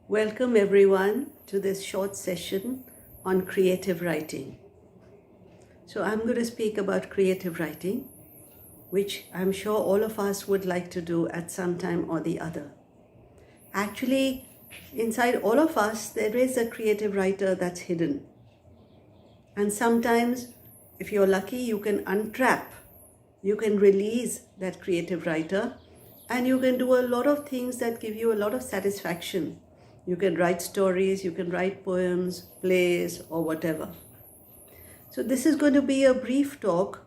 Welcome everyone to this short session on creative writing. So I'm going to speak about creative writing, which I'm sure all of us would like to do at some time or the other. Actually, inside all of us, there is a creative writer that's hidden. And sometimes, if you're lucky, you can untrap, you can release that creative writer, and you can do a lot of things that give you a lot of satisfaction. You can write stories, you can write poems, plays, or whatever. So this is going to be a brief talk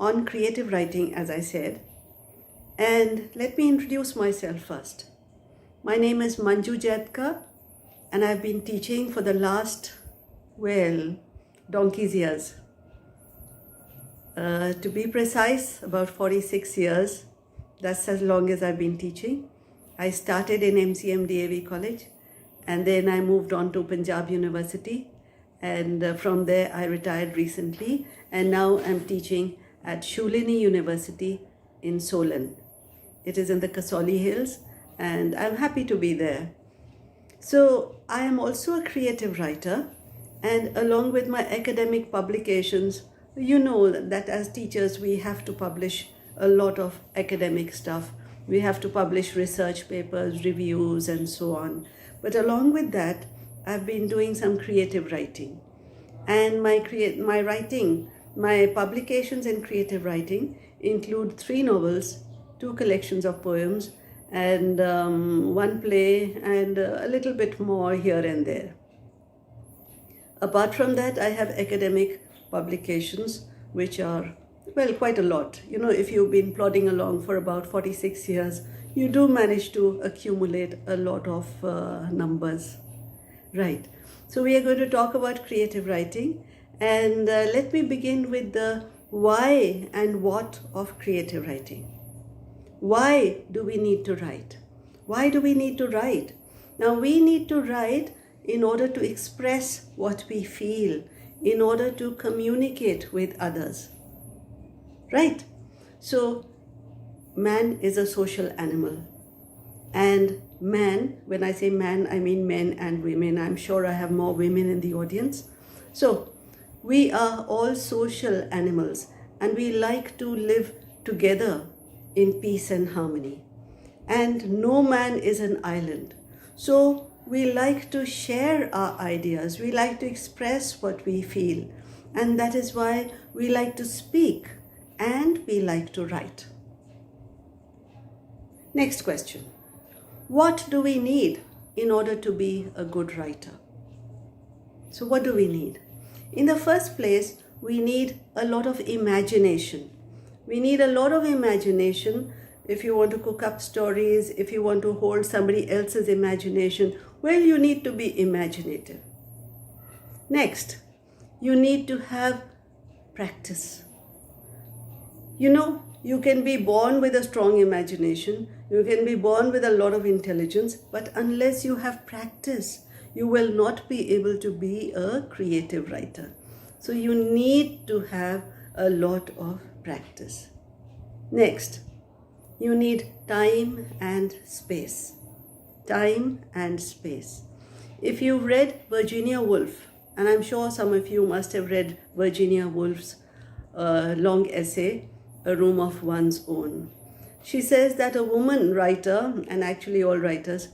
on creative writing, as I said. And let me introduce myself first. My name is Manju Jatka, and I've been teaching for the last, donkey's years. To be precise, about 46 years. That's as long as I've been teaching. I started in MCMDAV College, and then I moved on to Punjab University, and from there I retired recently, and now I'm teaching at Shulini University in Solan. It is in the Kasoli Hills, and I'm happy to be there. So I am also a creative writer, and along with my academic publications, you know that as teachers we have to publish a lot of academic stuff. We have to publish research papers, reviews, and so on. But along with that, I've been doing some creative writing. And my publications in creative writing include 3 novels, 2 collections of poems, and 1 play, and a little bit more here and there. Apart from that, I have academic publications, which are, quite a lot. You know, if you've been plodding along for about 46 years, you do manage to accumulate a lot of numbers. Right. So we are going to talk about creative writing, and let me begin with the why and what of creative writing. Why do we need to write? Why do we need to write? Now, we need to write in order to express what we feel, in order to communicate with others. Right? So, man is a social animal. And man, when I say man, I mean men and women. I'm sure I have more women in the audience. So, we are all social animals, and we like to live together in peace and harmony. And no man is an island. So, we like to share our ideas. We like to express what we feel. And that is why we like to speak and we like to write. Next question. What do we need in order to be a good writer? So what do we need? In the first place, we need a lot of imagination. We need a lot of imagination if you want to cook up stories, if you want to hold somebody else's imagination. You need to be imaginative. Next, you need to have practice. You know, you can be born with a strong imagination, you can be born with a lot of intelligence, but unless you have practice, you will not be able to be a creative writer. So you need to have a lot of practice. Next, you need time and space. Time and space. If you've read Virginia Woolf, and I'm sure some of you must have read Virginia Woolf's long essay, A Room of One's Own. She says that a woman writer, and actually all writers,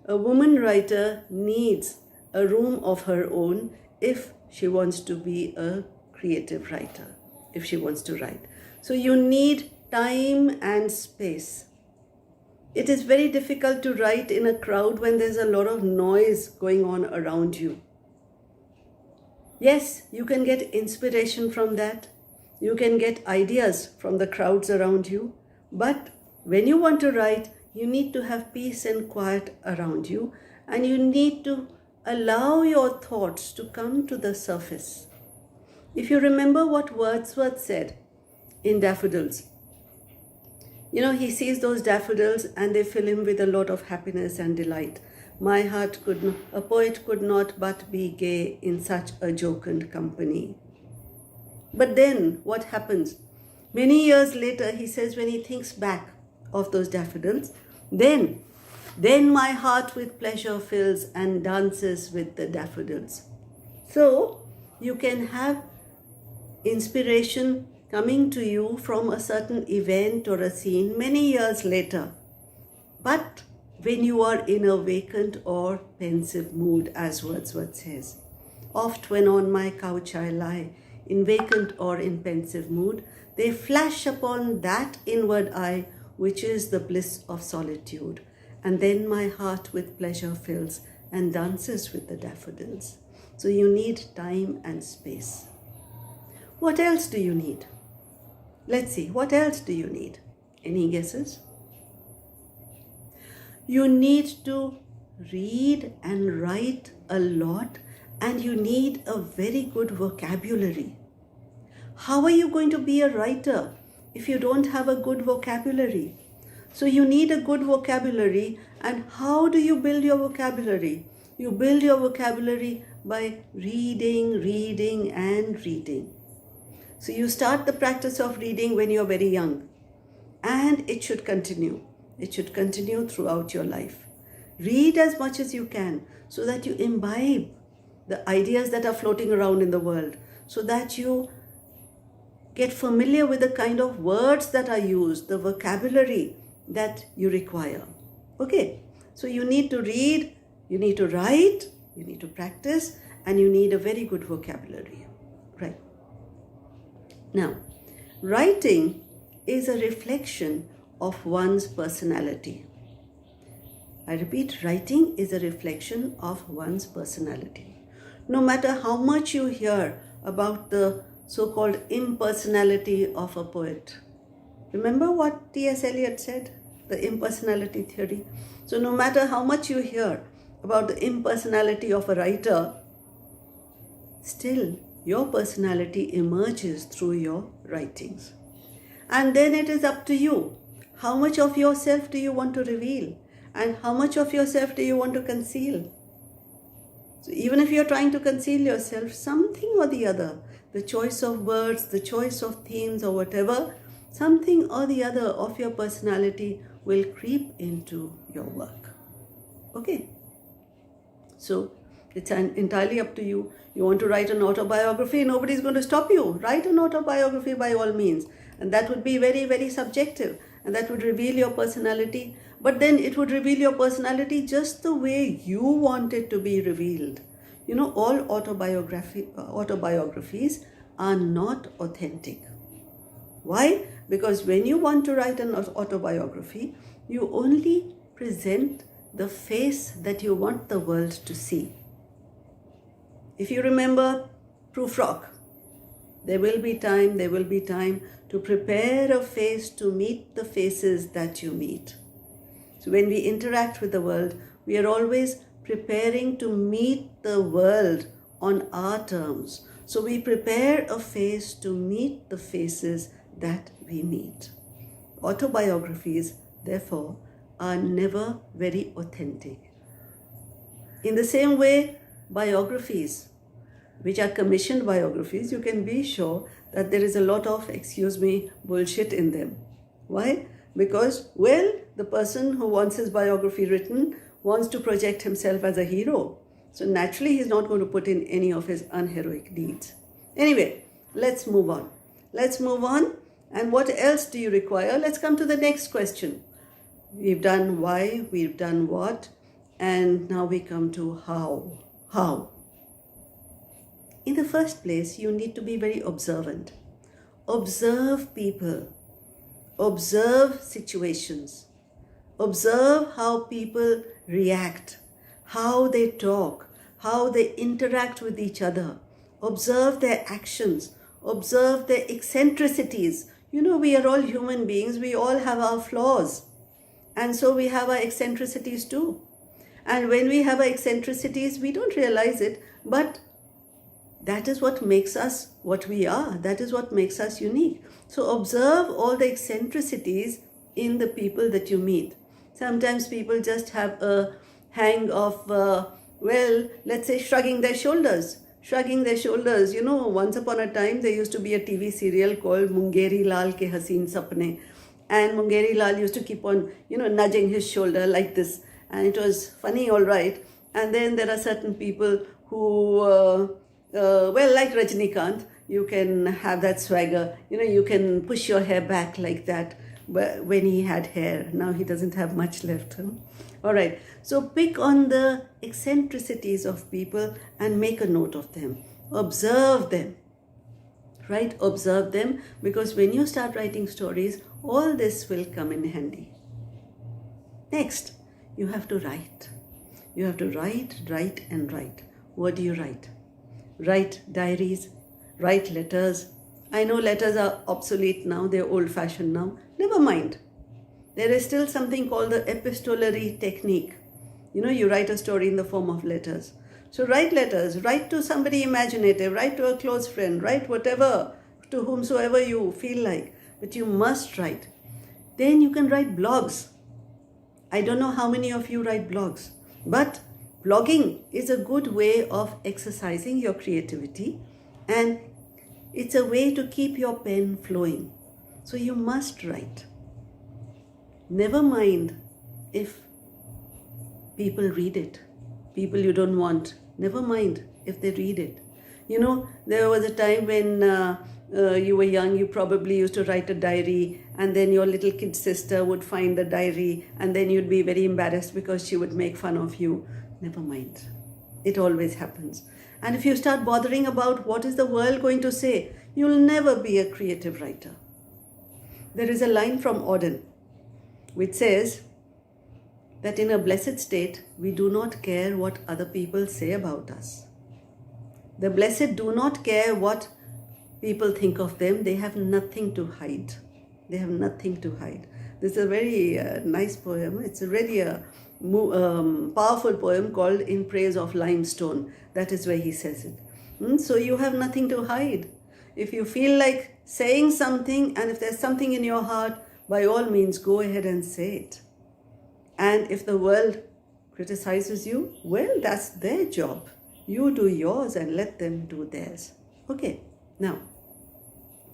a woman writer needs a room of her own if she wants to be a creative writer, if she wants to write. So you need time and space. It is very difficult to write in a crowd when there's a lot of noise going on around you. Yes, you can get inspiration from that. You can get ideas from the crowds around you. But when you want to write, you need to have peace and quiet around you, and you need to allow your thoughts to come to the surface. If you remember what Wordsworth said in Daffodils, you know, he sees those daffodils and they fill him with a lot of happiness and delight. A poet could not but be gay in such a jocund company. But then what happens? Many years later, he says, when he thinks back of those daffodils, then Then my heart with pleasure fills and dances with the daffodils. So you can have inspiration coming to you from a certain event or a scene many years later. But when you are in a vacant or pensive mood, as Wordsworth says, oft when on my couch I lie, in vacant or in pensive mood, they flash upon that inward eye, which is the bliss of solitude. And then my heart with pleasure fills and dances with the daffodils. So you need time and space. What else do you need? Let's see, what else do you need? Any guesses? You need to read and write a lot, and you need a very good vocabulary. How are you going to be a writer if you don't have a good vocabulary? So you need a good vocabulary. And how do you build your vocabulary? You build your vocabulary by reading, reading, and reading. So you start the practice of reading when you're very young, and it should continue. It should continue throughout your life. Read as much as you can so that you imbibe the ideas that are floating around in the world, so that you get familiar with the kind of words that are used, the vocabulary that you require. Okay, so you need to read, you need to write, you need to practice, and you need a very good vocabulary. Right. Now, writing is a reflection of one's personality. I repeat, writing is a reflection of one's personality. No matter how much you hear about the so-called impersonality of a poet. Remember what T.S. Eliot said? The impersonality theory. So no matter how much you hear about the impersonality of a writer, still your personality emerges through your writings. And then it is up to you. How much of yourself do you want to reveal? And how much of yourself do you want to conceal? So even if you're trying to conceal yourself, something or the other, the choice of words, the choice of themes or whatever, something or the other of your personality will creep into your work. Okay? So it's entirely up to you. You want to write an autobiography, nobody's going to stop you. Write an autobiography by all means. And that would be very, very subjective. And that would reveal your personality. But then it would reveal your personality just the way you want it to be revealed. You know, all autobiographies are not authentic. Why? Because when you want to write an autobiography, you only present the face that you want the world to see. If you remember Prufrock, there will be time to prepare a face to meet the faces that you meet. So when we interact with the world, we are always preparing to meet the world on our terms. So we prepare a face to meet the faces that we meet. Autobiographies, therefore, are never very authentic. In the same way, biographies, which are commissioned biographies, you can be sure that there is a lot of, bullshit in them. Why? Because, the person who wants his biography written wants to project himself as a hero. So naturally, he's not going to put in any of his unheroic deeds. Anyway, let's move on. And what else do you require? Let's come to the next question. We've done why, we've done what, and now we come to how. How? In the first place, you need to be very observant. Observe people. Observe situations. Observe how people react, how they talk, how they interact with each other. Observe their actions. Observe their eccentricities. You know, we are all human beings. We all have our flaws. And so we have our eccentricities too. And when we have our eccentricities, we don't realize it, but that is what makes us what we are. That is what makes us unique. So observe all the eccentricities in the people that you meet. Sometimes people just have a hang of, let's say shrugging their shoulders. You know, once upon a time, there used to be a TV serial called Mungeri Lal Ke Haseen Sapne. And Mungeri Lal used to keep on, nudging his shoulder like this. and it was funny, all right. And then there are certain people who, well, like Rajnikant, you can have that swagger. You can push your hair back like that when he had hair. Now he doesn't have much left. Huh? All right. So pick on the eccentricities of people and make a note of them. Observe them. Right? Observe them, because when you start writing stories, all this will come in handy. Next, you have to write. You have to write, and write. What do you write? Write diaries, write letters. I know letters are obsolete now, they're old-fashioned now. Never mind. There is still something called the epistolary technique. You write a story in the form of letters. So write letters, write to somebody imaginative, write to a close friend, write whatever, to whomsoever you feel like. But you must write. Then you can write blogs. I don't know how many of you write blogs, but blogging is a good way of exercising your creativity, and it's a way to keep your pen flowing. So you must write. Never mind if people read it, people you don't want. Never mind if they read it. There was a time when you were young, you probably used to write a diary, and then your little kid sister would find the diary, and then you'd be very embarrassed because she would make fun of you. Never mind. It always happens. And if you start bothering about what is the world going to say, you'll never be a creative writer. There is a line from Auden which says that in a blessed state, we do not care what other people say about us. The blessed do not care what people think of them. They have nothing to hide. They have nothing to hide. This is a very nice poem. It's really a powerful poem called In Praise of Limestone. That is where he says it. So you have nothing to hide. If you feel like saying something, and if there's something in your heart, by all means, go ahead and say it. And if the world criticizes you, well, that's their job. You do yours and let them do theirs. Okay, now,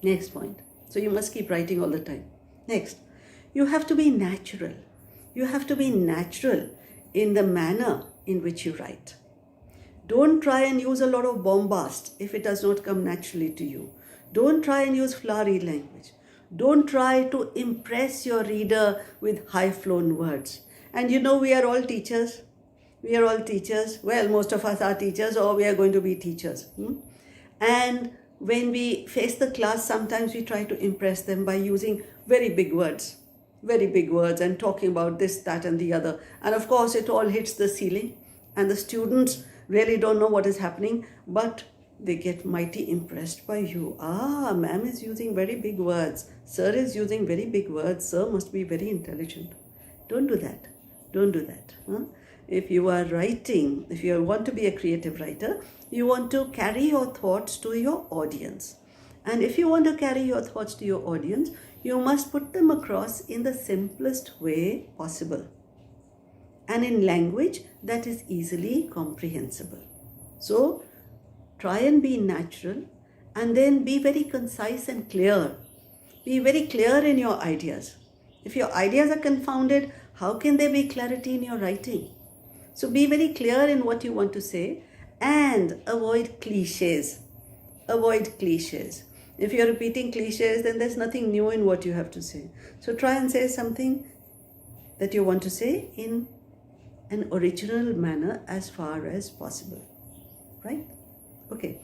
next point. So you must keep writing all the time. Next, you have to be natural. You have to be natural in the manner in which you write. Don't try and use a lot of bombast if it does not come naturally to you. Don't try and use flowery language. Don't try to impress your reader with high-flown words. And we are all teachers. We are all teachers. Well, most of us are teachers, or we are going to be teachers. And when we face the class, sometimes we try to impress them by using very big words, and talking about this, that, and the other. And of course, it all hits the ceiling, and the students really don't know what is happening, but they get mighty impressed by you. Ma'am is using very big words. Sir is using very big words. Sir must be very intelligent. Don't do that. Don't do that. If you are writing, if you want to be a creative writer, you want to carry your thoughts to your audience. And if you want to carry your thoughts to your audience, you must put them across in the simplest way possible, and in language that is easily comprehensible. So, try and be natural, and then be very concise and clear. Be very clear in your ideas. If your ideas are confounded, how can there be clarity in your writing? So be very clear in what you want to say, and avoid cliches. Avoid cliches. If you're repeating cliches, then there's nothing new in what you have to say. So try and say something that you want to say in an original manner as far as possible. Right? Okay.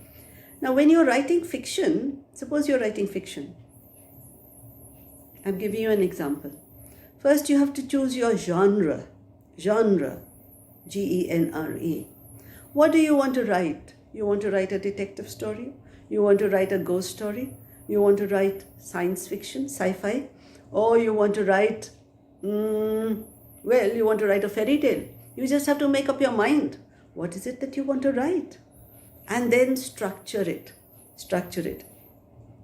Now, when you're writing fiction, suppose you're writing fiction. I'm giving you an example. First, you have to choose your genre. Genre. G-E-N-R-E. What do you want to write? You want to write a detective story? You want to write a ghost story? You want to write science fiction, sci-fi? Or you want to write, you want to write a fairy tale. You just have to make up your mind. What is it that you want to write? And then structure it. Structure it.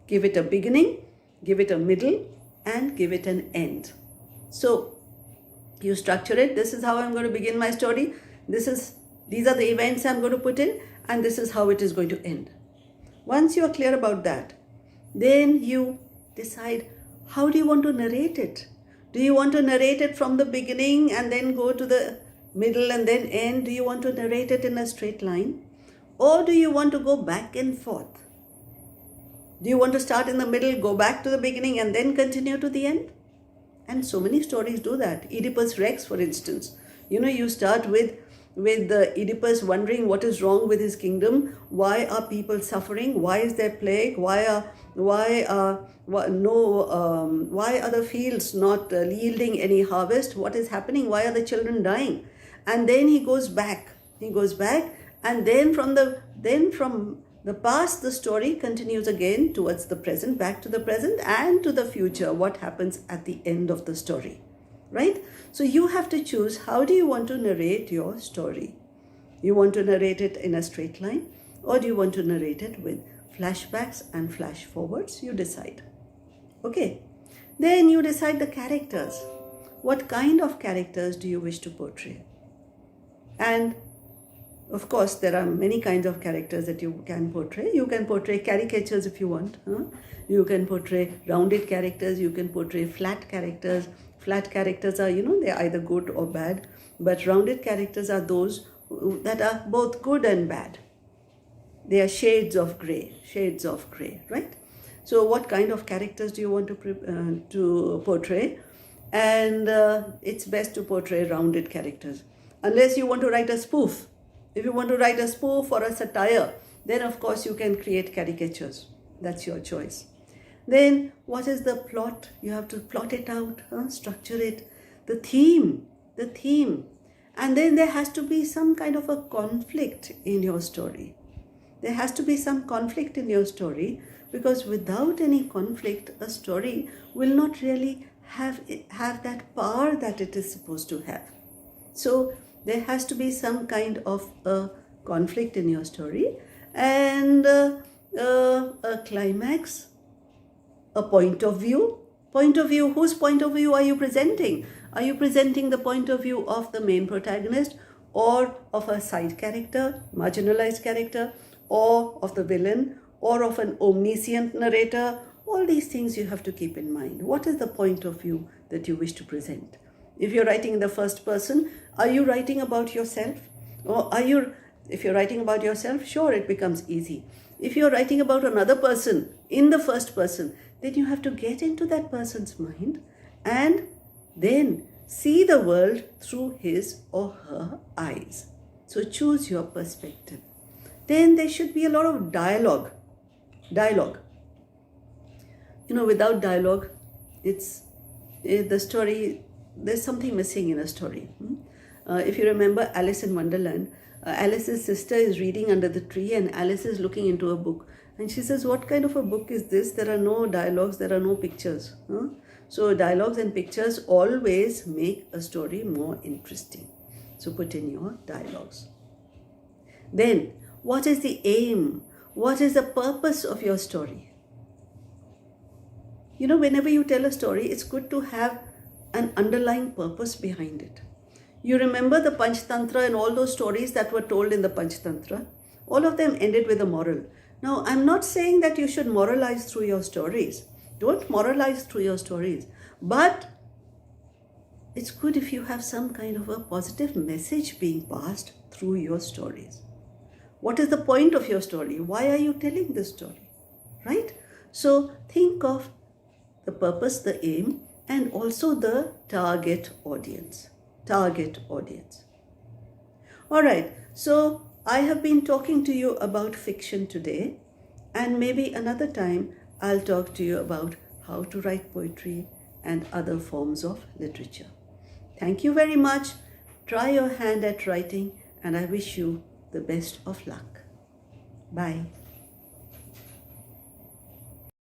Give it a beginning, give it a middle, and give it an end. So, you structure it. This is how I'm going to begin my story. These are the events I'm going to put in, and this is how it is going to end. Once you are clear about that, then you decide, how do you want to narrate it? Do you want to narrate it from the beginning and then go to the middle and then end? Do you want to narrate it in a straight line? Or do you want to go back and forth? Do you want to start in the middle, go back to the beginning and then continue to the end? And so many stories do that. Oedipus Rex, for instance. You start with the Oedipus wondering what is wrong with his kingdom. Why are people suffering? Why is there plague? Why are the fields not yielding any harvest? What is happening? Why are the children dying? And then he goes back. And then from the past, the story continues again towards the present, back to the present and to the future. What happens at the end of the story, right? So you have to choose, how do you want to narrate your story? You want to narrate it in a straight line, or do you want to narrate it with flashbacks and flash forwards? You decide. Okay. Then you decide the characters. What kind of characters do you wish to portray? And of course, there are many kinds of characters that you can portray. You can portray caricatures if you want. You can portray rounded characters. You can portray flat characters. Flat characters are, they're either good or bad. But rounded characters are those that are both good and bad. They are shades of gray, right? So what kind of characters do you want to portray? And it's best to portray rounded characters. Unless you want to write a spoof. If you want to write a spoof or a satire, then of course you can create caricatures. That's your choice. Then what is the plot? You have to plot it out, structure it. The theme. And then there has to be some kind of a conflict in your story. There has to be some conflict in your story, because without any conflict, a story will not really have that power that it is supposed to have. So there has to be some kind of a conflict in your story, and a climax, a point of view. Whose point of view are you presenting? Are you presenting the point of view of the main protagonist, or of a side character, marginalized character, or of the villain, or of an omniscient narrator? All these things you have to keep in mind. What is the point of view that you wish to present? If you're writing in the first person, are you writing about yourself? Or if you're writing about yourself, sure, it becomes easy. If you're writing about another person in the first person, then you have to get into that person's mind and then see the world through his or her eyes. So choose your perspective. Then there should be a lot of dialogue. Without dialogue, the story, there's something missing in a story. If you remember Alice in Wonderland, Alice's sister is reading under the tree and Alice is looking into a book. And she says, what kind of a book is this? There are no dialogues, there are no pictures. So dialogues and pictures always make a story more interesting. So put in your dialogues. Then, what is the aim? What is the purpose of your story? Whenever you tell a story, it's good to have an underlying purpose behind it. You remember the Panchtantra and all those stories that were told in the Panchtantra? All of them ended with a moral. Now, I'm not saying that you should moralize through your stories. Don't moralize through your stories. But it's good if you have some kind of a positive message being passed through your stories. What is the point of your story? Why are you telling this story? Right? So think of the purpose, the aim, and also the target audience. All right. So I have been talking to you about fiction today, and maybe another time I'll talk to you about how to write poetry and other forms of literature. Thank you very much. Try your hand at writing, and I wish you the best of luck. Bye.